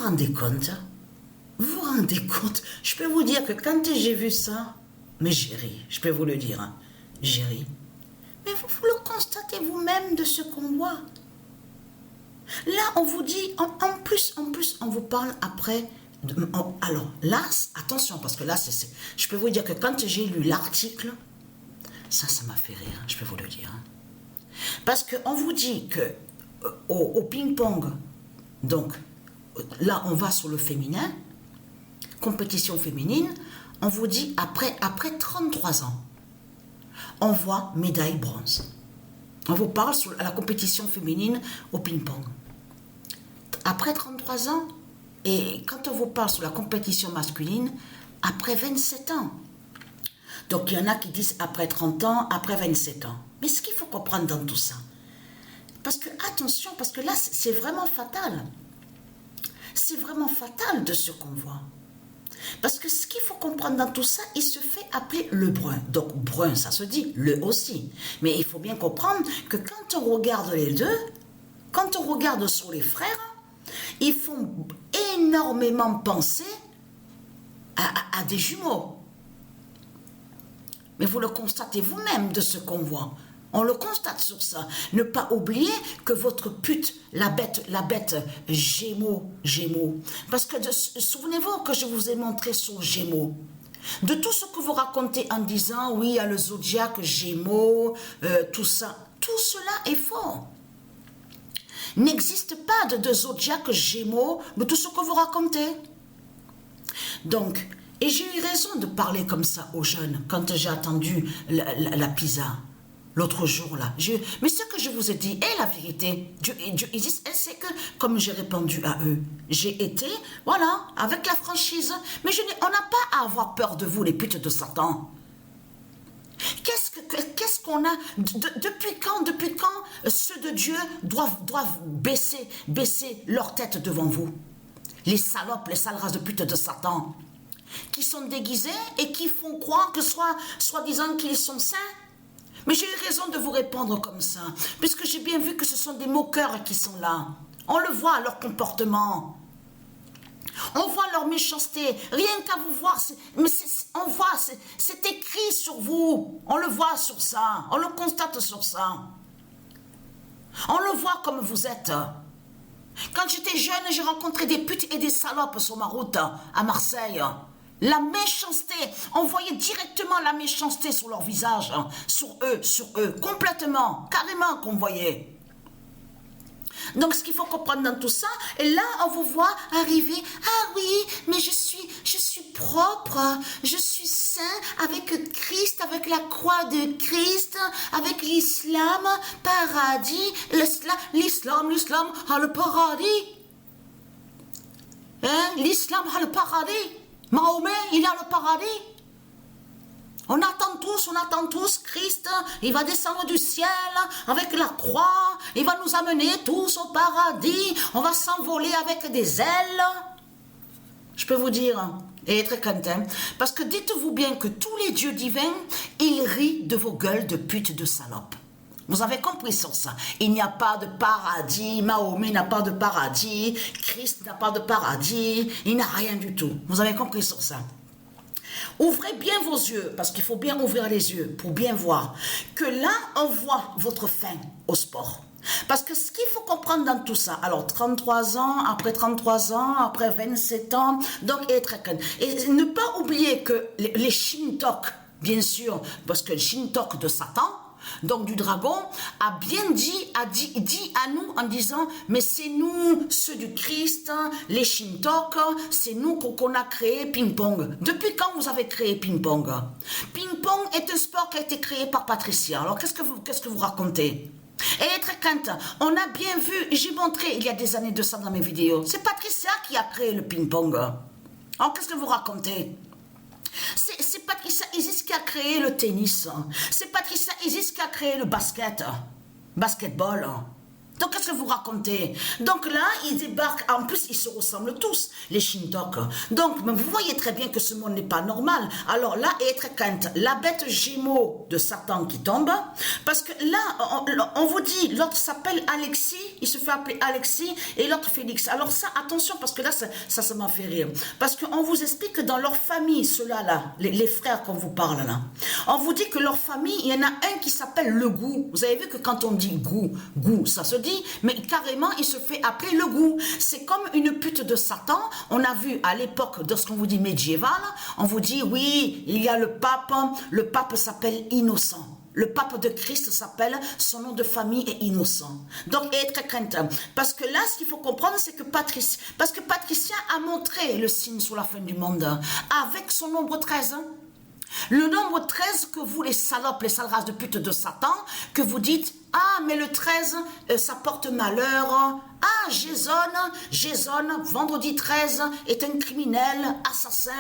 rendez compte? Vous vous rendez compte? Je peux vous dire que quand j'ai vu ça, mais j'ai ri, je peux vous le dire, hein, j'ai ri. Mais vous le constatez vous-même de ce qu'on voit. Là, on vous dit, en plus, on vous parle après. Alors là, attention, parce que là, je peux vous dire que quand j'ai lu l'article, ça m'a fait rire, je peux vous le dire. Hein. Parce qu'on vous dit que au ping-pong, donc là, on va sur le féminin, compétition féminine, on vous dit après 33 ans, on voit médaille bronze. On vous parle sur la compétition féminine au ping-pong. Après 33 ans, et quand on vous parle sur la compétition masculine, après 27 ans. Donc il y en a qui disent après 30 ans, après 27 ans. Mais ce qu'il faut comprendre dans tout ça, parce que attention, parce que là c'est vraiment fatal. C'est vraiment fatal de ce qu'on voit. Parce que ce qu'il faut comprendre dans tout ça, il se fait appeler le brun. Donc brun, ça se dit, le aussi. Mais il faut bien comprendre que quand on regarde les deux, quand on regarde sur les frères, ils font énormément penser à des jumeaux. Mais vous le constatez vous-même de ce qu'on voit. On le constate sur ça. Ne pas oublier que votre pute, la bête Gémeaux. Parce que souvenez-vous que je vous ai montré sur Gémeaux. De tout ce que vous racontez en disant, oui, il y a le zodiaque Gémeaux, tout ça. Tout cela est faux. N'existe pas de zodiaque Gémeaux de tout ce que vous racontez. Donc, et j'ai eu raison de parler comme ça aux jeunes quand j'ai attendu la pizza. L'autre jour là, mais ce que je vous ai dit est la vérité. Dieu existe, et c'est que, comme j'ai répondu à eux, j'ai été, voilà, avec la franchise. Mais on n'a pas à avoir peur de vous, les putes de Satan. Qu'est-ce qu'on a, depuis quand ceux de Dieu doivent baisser leur tête devant vous? Les salopes, les sales races de putes de Satan, qui sont déguisés et qui font croire que soi-disant qu'ils sont saints. Mais j'ai eu raison de vous répondre comme ça, puisque j'ai bien vu que ce sont des moqueurs qui sont là. On le voit à leur comportement. On voit leur méchanceté. Rien qu'à vous voir, on voit, c'est écrit sur vous. On le voit sur ça. On le constate sur ça. On le voit comme vous êtes. Quand j'étais jeune, j'ai rencontré des putes et des salopes sur ma route à Marseille. La méchanceté, on voyait directement la méchanceté sur leur visage, sur eux, complètement, carrément qu'on voyait. Donc ce qu'il faut comprendre dans tout ça, et là on vous voit arriver, ah oui, mais je suis propre, je suis saint avec Christ, avec la croix de Christ, avec l'islam, paradis, l'islam a le paradis. Hein? L'islam a le paradis. Mahomet, il a le paradis. On attend tous Christ, il va descendre du ciel avec la croix, il va nous amener tous au paradis, on va s'envoler avec des ailes. Je peux vous dire, et être content, parce que dites-vous bien que tous les dieux divins, ils rient de vos gueules de putes de salopes. Vous avez compris sur ça. Il n'y a pas de paradis, Mahomet n'a pas de paradis, Christ n'a pas de paradis, il n'a rien du tout. Vous avez compris sur ça. Ouvrez bien vos yeux, parce qu'il faut bien ouvrir les yeux pour bien voir que là, on voit votre fin au sport. Parce que ce qu'il faut comprendre dans tout ça, alors 33 ans, après 27 ans, donc être... Et ne pas oublier que les Shintok, bien sûr, parce que le Shintok de Satan, donc du dragon, a dit à nous en disant, mais c'est nous, ceux du Christ, les Shintok, c'est nous qu'on a créé ping-pong. Depuis quand vous avez créé ping-pong? Ping-pong est un sport qui a été créé par Patricia. Alors qu'est-ce que vous racontez? Et être quand on a bien vu, j'ai montré il y a des années de ça dans mes vidéos, c'est Patricia qui a créé le ping-pong. Alors qu'est-ce que vous racontez? C'est Patricia Isis qui a créé le tennis. C'est Patricia Isis qui a créé le basketball. Donc, qu'est-ce que vous racontez? Donc là, ils débarquent. En plus, ils se ressemblent tous, les Shintok. Donc, vous voyez très bien que ce monde n'est pas normal. Alors là, être Kent, la bête Gémeaux de Satan qui tombe. Parce que là, on vous dit, l'autre s'appelle Alexis, il se fait appeler Alexis, et l'autre Félix. Alors ça, attention, parce que là, ça m'a fait rire. Parce qu'on vous explique que dans leur famille, ceux-là, là, les frères qu'on vous parle là, on vous dit que leur famille, il y en a un qui s'appelle le goût. Vous avez vu que quand on dit goût, ça se dit, mais carrément, il se fait appeler le goût. C'est comme une pute de Satan. On a vu à l'époque de ce qu'on vous dit médiéval, on vous dit, oui, il y a le pape s'appelle Innocent. Le pape de Christ s'appelle, son nom de famille est Innocent. Donc, être craintif. Parce que là, ce qu'il faut comprendre, c'est que Patricia a montré le signe sur la fin du monde avec son nombre 13. Le nombre 13 que vous, les salopes, les sales races de pute de Satan, que vous dites, ah, mais le 13, ça porte malheur. Ah, Jason, vendredi 13, est un criminel, assassin,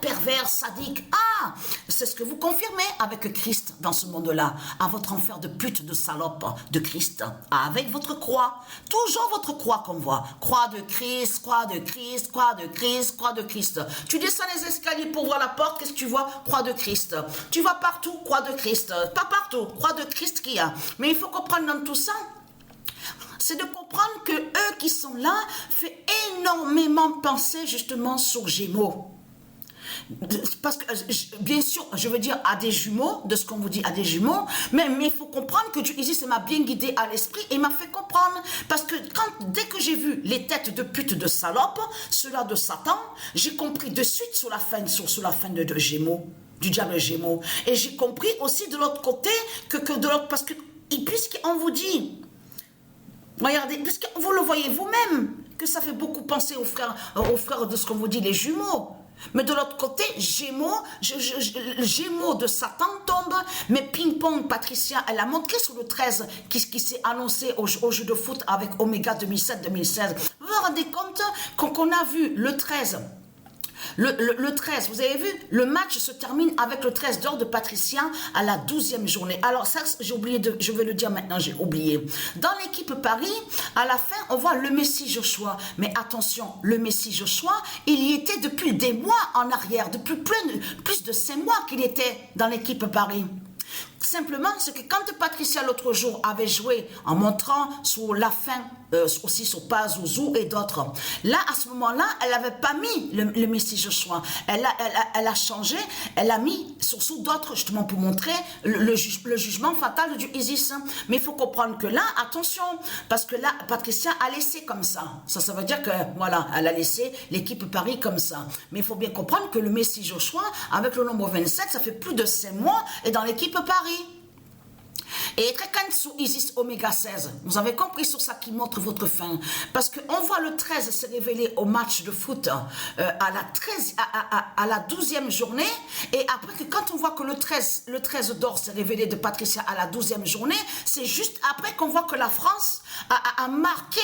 pervers, sadique. Ah, c'est ce que vous confirmez avec Christ dans ce monde-là, à votre enfer de pute, de salope, de Christ, avec votre croix. Toujours votre croix qu'on voit. Croix de Christ, croix de Christ, croix de Christ, croix de Christ. Tu descends les escaliers pour voir la porte, qu'est-ce que tu vois? Croix de Christ. Tu vas partout, croix de Christ. Pas partout, croix de Christ qu'il y a. Mais il faut comprendre dans tout ça, c'est de comprendre que eux qui sont là fait énormément penser justement sur Gémeaux. Parce que, bien sûr, je veux dire à des jumeaux, de ce qu'on vous dit à des jumeaux, mais il faut comprendre que Dieu Isis m'a bien guidé à l'esprit et m'a fait comprendre. Parce que dès que j'ai vu les têtes de pute de salope, ceux-là de Satan, j'ai compris de suite sur la fin de Gémeaux, du diable Gémeaux. Et j'ai compris aussi de l'autre côté que de l'autre, parce que puisqu'on vous dit, regardez, puisque vous le voyez vous-même, que ça fait beaucoup penser aux frères de ce qu'on vous dit, les jumeaux. Mais de l'autre côté, Gémeaux de Satan tombe, mais ping-pong, Patricia, elle a montré sur le 13 qui s'est annoncé au jeu de foot avec Omega 2007-2016. Vous vous rendez compte qu'on a vu le 13. Le 13, vous avez vu, le match se termine avec le 13 d'or de Patricia à la 12e journée. Alors ça, j'ai oublié, je vais le dire maintenant, j'ai oublié. Dans l'équipe Paris, à la fin, on voit le Messie Joshua. Mais attention, le Messie Joshua, il y était depuis des mois en arrière, depuis plus de 5 mois qu'il était dans l'équipe Paris. Simplement, c'est que quand Patricia l'autre jour avait joué en montrant sur la fin, aussi sur Pazuzu et d'autres, là, à ce moment-là, elle n'avait pas mis le Messie Joshua. Elle a changé, elle a mis sur d'autres, justement, pour montrer le jugement fatal du Isis. Mais il faut comprendre que là, attention, parce que là, Patricia a laissé comme ça. Ça veut dire que, voilà, elle a laissé l'équipe Paris comme ça. Mais il faut bien comprendre que le Messie Joshua, avec le nombre 27, ça fait plus de 5 mois, et dans l'équipe Paris. Et très quand sous Isis Oméga 16, vous avez compris sur ça qui montre votre fin. Parce qu'on voit le 13 se révéler au match de foot à la 12e journée. Et après que quand on voit que le 13 d'or s'est révélé de Patricia à la 12e journée, c'est juste après qu'on voit que la France a marqué.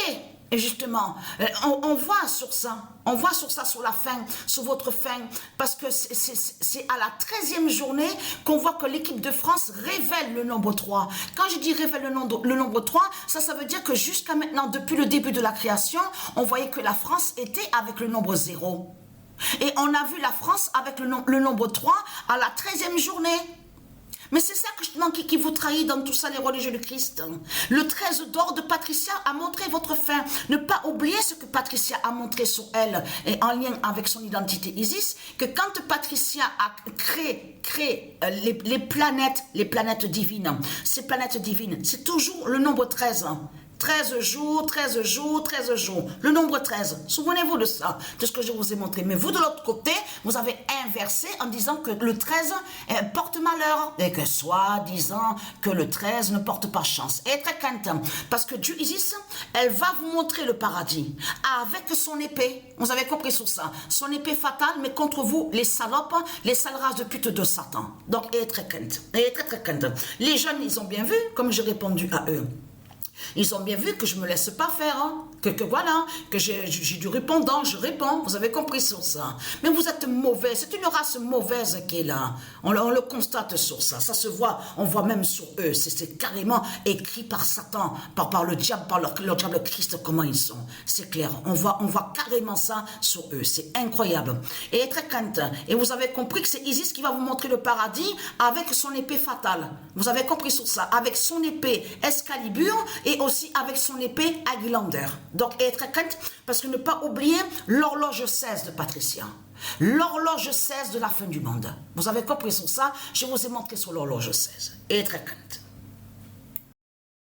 Et justement, on voit sur ça, sur la fin, sur votre fin, parce que c'est à la 13e journée qu'on voit que l'équipe de France révèle le nombre 3. Quand je dis révèle le nombre 3, ça veut dire que jusqu'à maintenant, depuis le début de la création, on voyait que la France était avec le nombre 0. Et on a vu la France avec le nombre 3 à la 13e journée. Mais c'est ça qui vous trahit dans tout ça, les religieux de Christ. Le 13 d'or de Patricia a montré votre fin. Ne pas oublier ce que Patricia a montré sur elle, et en lien avec son identité Isis, que quand Patricia a créé les planètes divines, ces planètes divines, c'est toujours le nombre 13. 13 jours, 13 jours, 13 jours. Le nombre 13. Souvenez-vous de ça, de ce que je vous ai montré. Mais vous, de l'autre côté, vous avez inversé en disant que le 13 porte malheur. Et que soi-disant que le 13 ne porte pas chance. Et très quentin. Parce que Dieu Isis, elle va vous montrer le paradis. Avec son épée. Vous avez compris sur ça. Son épée fatale, mais contre vous, les salopes, les sales races de pute de Satan. Donc, elle est très quentin. Elle est très quentin. Les jeunes, ils ont bien vu, comme j'ai répondu à eux. Ils ont bien vu que je ne me laisse pas faire, hein. que voilà, que j'ai du répondant, je réponds, vous avez compris sur ça. Mais vous êtes mauvais, c'est une race mauvaise qui est là. On le constate sur ça, ça se voit, on voit même sur eux, c'est carrément écrit par Satan, par le diable, par le diable Christ, comment ils sont. C'est clair, on voit carrément ça sur eux, c'est incroyable. Et très crainte, et vous avez compris que c'est Isis qui va vous montrer le paradis avec son épée fatale. Vous avez compris sur ça, avec son épée Excalibur, et aussi avec son épée Highlander. Donc, être crainte, parce que ne pas oublier l'horloge 16 de Patricia. L'horloge 16 de la fin du monde. Vous avez compris sur ça, je vous ai montré sur l'horloge 16. Et être crainte.